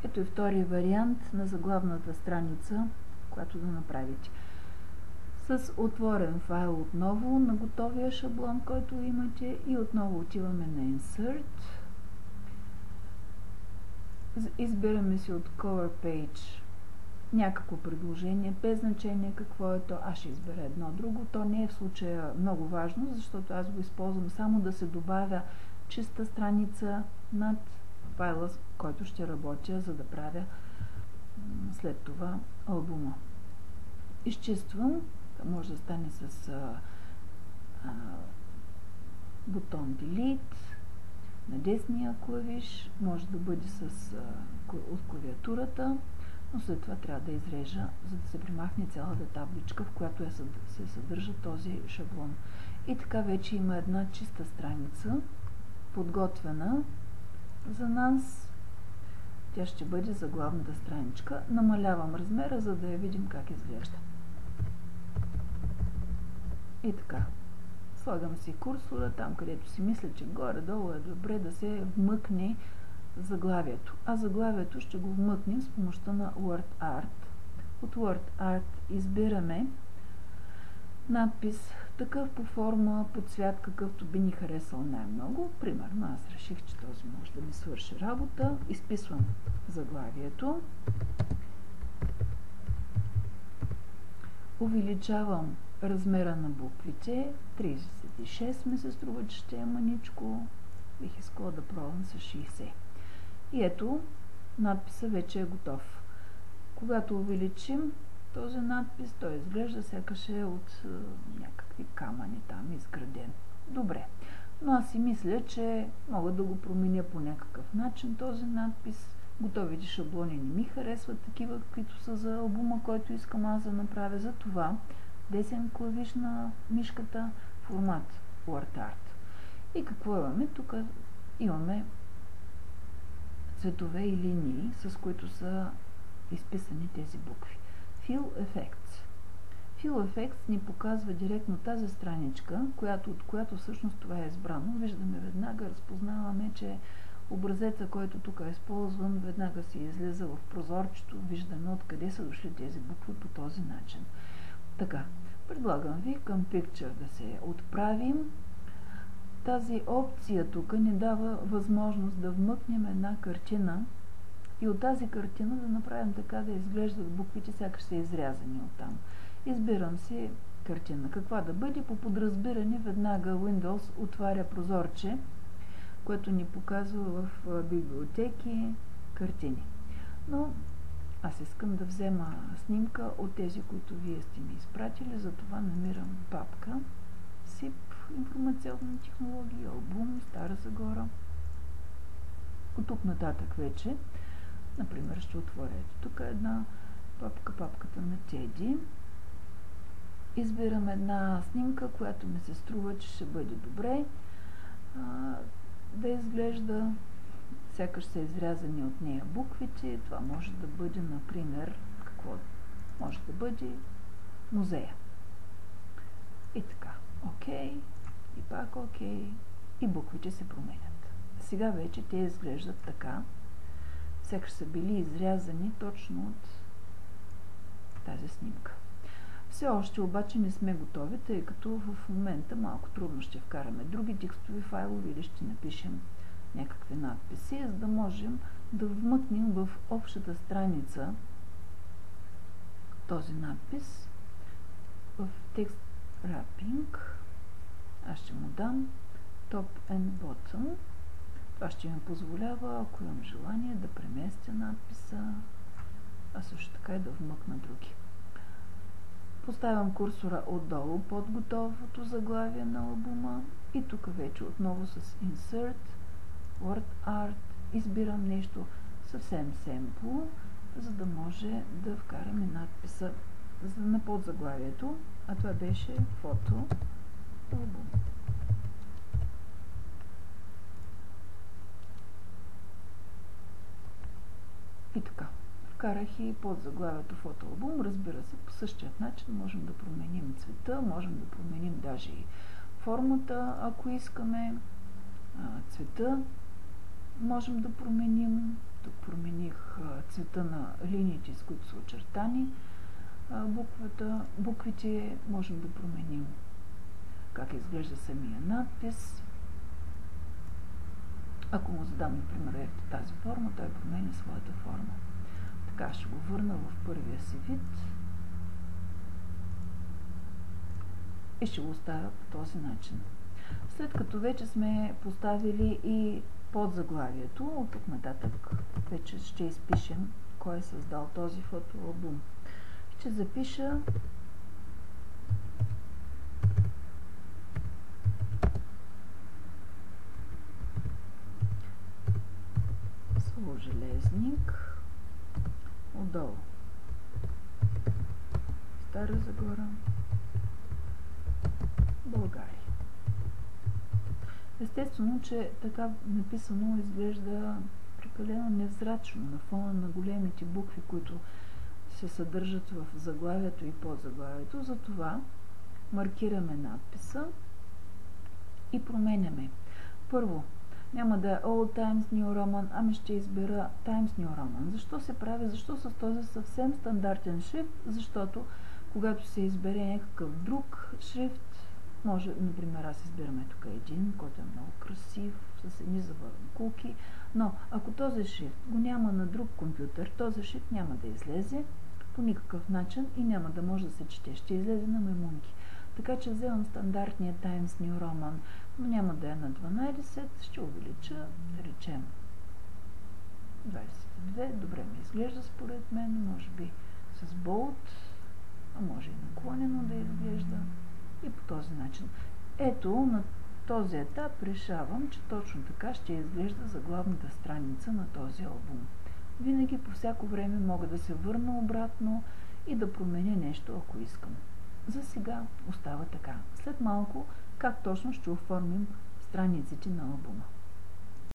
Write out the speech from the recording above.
Ето и втори вариант на заглавната страница, която да направите. С отворен файл отново на готовия шаблон, който имате, и отново отиваме на Insert. Избираме си от Cover Page някакво предложение, без значение какво е то. Аз ще избера едно друго. То не е в случая много важно, защото аз го използвам само да се добавя чиста страница над файла, с който ще работя, за да правя след това албума. Изчиствам. Може да стане с бутон Delete на десния клавиш, може да бъде от клавиатурата, но след това трябва да изрежа, за да се премахне цялата табличка, в която се съдържа този шаблон. И така вече има една чиста страница, подготвена за нас. Тя ще бъде заглавната страничка. Намалявам размера, за да я видим как изглежда. И така. Слагам си курсора там, където си мисля, че горе-долу е добре да се вмъкне заглавието. А заглавието ще го вмъкнем с помощта на WordArt. От WordArt избираме надпис, такъв по форма, по цвят, какъвто би ни харесал най-много. Примерно аз реших, че този може да ми свърши работа. Изписвам заглавието. Увеличавам размера на буквите. 36 ми се струва, че ще е маничко. Бих искала да пробвам с 60. И ето, надписа вече е готов. Когато увеличим този надпис, той изглежда сякаш е от някакви камъни там изграден. Добре. Но аз си мисля, че мога да го променя по някакъв начин този надпис. Готовите шаблони не ми харесват такива, каквито са за албума, който искам аз да направя. За това десен клавиш на мишката, формат WordArt. И какво имаме? Тук имаме цветове и линии, с които са изписани тези букви. Fill Effects. Fill Effects ни показва директно тази страничка, от която всъщност това е избрано. Виждаме веднага, разпознаваме, че образеца, който тук е използван, веднага си излиза в прозорчето. Виждаме откъде са дошли тези букви по този начин. Така, предлагам ви към Picture да се отправим. Тази опция тук ни дава възможност да вмъкнем една картина и от тази картина да направим така да изглеждат буквите, сякаш са изрязани оттам. Избирам си картина. Каква да бъде? По подразбиране веднага Windows отваря прозорче, което ни показва в библиотеки картини. Но аз искам да взема снимка от тези, които вие сте ми изпратили, затова намирам папка SIP, информационни технологии, албум, Стара Загора. От тук нататък вече, например, ще отворя тук една папка, папката на Теди. Избирам една снимка, която ми се струва, че ще бъде добре. Да изглежда сякаш са изрязани от нея буквите. Това може да бъде, например, какво? Може да бъде музея. И така. Окей. И пак окей. И буквите се променят. Сега вече те изглеждат така. Сякаш са били изрязани точно от тази снимка. Все още обаче не сме готови, тъй като в момента малко трудно ще вкараме други текстови файлове или ще напишем някакви надписи, за да можем да вмъкнем в общата страница този надпис в текст wrapping. Аз ще му дам top and bottom. Това ще ми позволява, ако имам желание, да преместя надписа, а също така и да вмъкна други. Поставям курсора отдолу под готовото заглавие на албума и тук вече отново с Insert, WordArt, избирам нещо съвсем семпло, за да може да вкараме надписа на подзаглавието, а това беше фото албум. И така. Вкарах и под заглавието фотоалбум. Разбира се, по същия начин можем да променим цвета, можем да променим даже и формата, ако искаме. Цвета можем да променим. Тук промених цвета на линиите, с които са очертани буквите, можем да променим как изглежда самия надпис. Ако му задам, например, тази форма, той променя своята форма. Така ще го върна в първия си вид и ще го оставя по този начин. След като вече сме поставили и подзаглавието, от тук нататък вече ще изпишем кой е създал този фотоалбум. Ще запиша Железник, отдолу Стара Загора, България. Естествено, че така написано изглежда прекалено невзрачно на фона на големите букви, които се съдържат в заглавието и подзаглавието. Затова маркираме надписа и променяме. Първо, няма да е Old Times New Roman, ами ще избера Times New Roman. Защо се прави? Защо с този съвсем стандартен шрифт? Защото когато се избере някакъв друг шрифт, може, например, аз избираме тук един, който е много красив, с едни завъркулки, но ако този шрифт го няма на друг компютър, този шрифт няма да излезе по никакъв начин и няма да може да се чете. Ще излезе на маймунки. Така че вземам стандартния Times New Roman, но няма да е на 12, ще увелича, да речем 22, добре ми изглежда според мен, може би с болт, а може и наклонено да изглежда и по този начин. Ето, на този етап решавам, че точно така ще изглежда заглавната страница на този албум. Винаги по всяко време мога да се върна обратно и да променя нещо, ако искам. За сега остава така. След малко, как точно ще оформим страниците на албума.